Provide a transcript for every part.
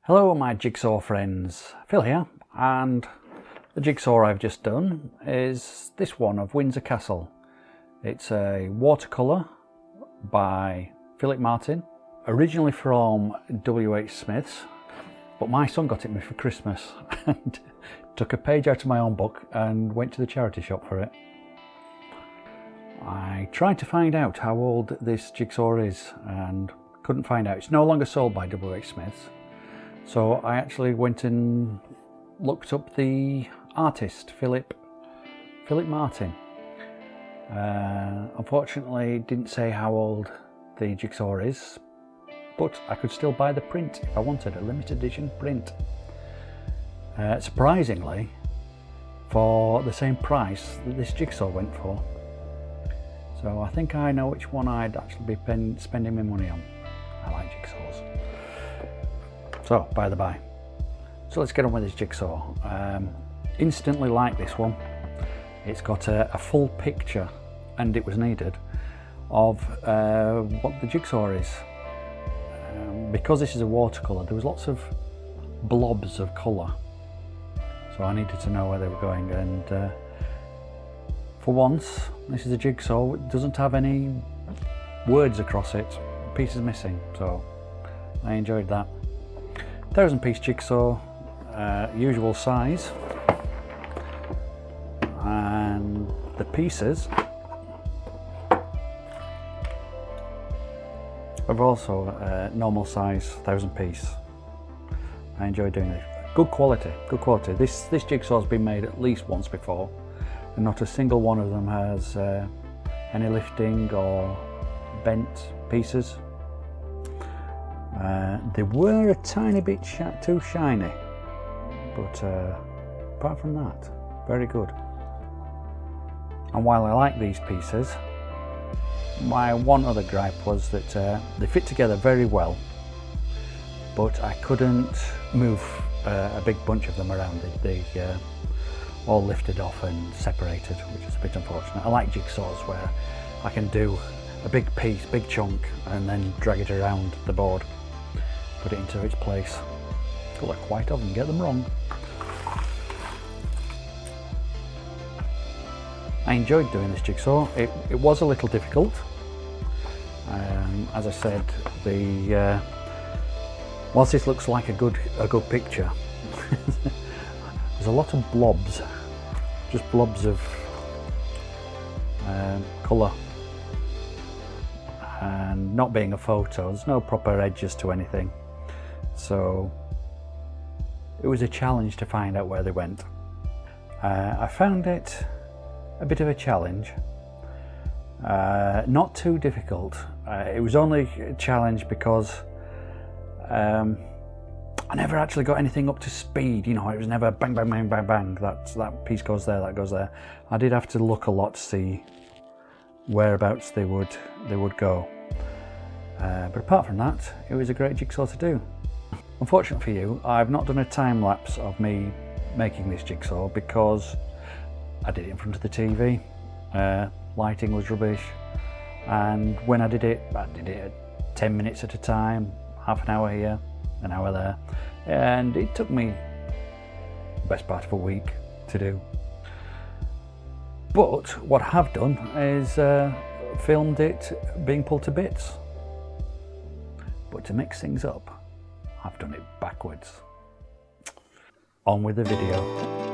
Hello my jigsaw friends, Phil here, and the jigsaw I've just done is this one of Windsor Castle. It's a watercolour by Philip Martin, originally from WHSmith's, but my son got it me for Christmas and took a page out of my own book and went to the charity shop for it. I tried to find out how old this jigsaw is and couldn't find out. It's no longer sold by WHSmith's. So I actually went and looked up the artist, Philip Martin. Unfortunately, it didn't say how old the jigsaw is, but I could still buy the print if I wanted, a limited edition print. Surprisingly, for the same price that this jigsaw went for. So I think I know which one I'd actually be spending my money on. I like jigsaws. So, by the by, so let's get on with this jigsaw. Instantly like this one. It's got a full picture, and it was needed, of what the jigsaw is. Because this is a watercolour, there was lots of blobs of colour, so I needed to know where they were going, and for once, this is a jigsaw. It doesn't have any words across it, pieces missing, so I enjoyed that. 1000-piece jigsaw, usual size, and the pieces are also normal size 1000-piece. I enjoy doing it. Good quality, good quality. This jigsaw has been made at least once before, and not a single one of them has any lifting or bent pieces. They were a tiny bit too shiny, but apart from that, very good. And while I like these pieces, my one other gripe was that they fit together very well, but I couldn't move a big bunch of them around. They all lifted off and separated, which is a bit unfortunate. I like jigsaws where I can do a big piece, big chunk, and then drag it around the board, put it into its place. Well, I quite often get them wrong. I enjoyed doing this jigsaw. It was a little difficult. As I said, whilst this looks like a good picture, there's a lot of blobs, just blobs of colour. And not being a photo, there's no proper edges to anything, so it was a challenge to find out where they went. I found it a bit of a challenge, not too difficult. It was only a challenge because I never actually got anything up to speed. You know, it was never bang bang bang bang bang, that piece goes there, that goes there. I did have to look a lot to see whereabouts they would go. But apart from that, it was a great jigsaw to do. Unfortunately for you, I've not done a time lapse of me making this jigsaw because I did it in front of the TV. Lighting was rubbish, and when I did it at 10 minutes at a time, half an hour here, an hour there, and it took me the best part of a week to do. But what I have done is filmed it being pulled to bits. But to mix things up, I've done it backwards. On with the video.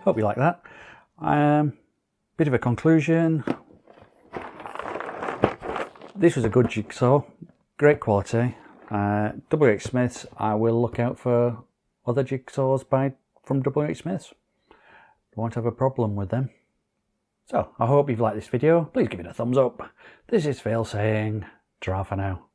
Hope you like that. Bit of a conclusion. This was a good jigsaw, great quality. WHSmiths, I will look out for other jigsaws from WHSmiths. Won't have a problem with them. So I hope you've liked this video. Please give it a thumbs up. This is Phil saying ta-ra for now.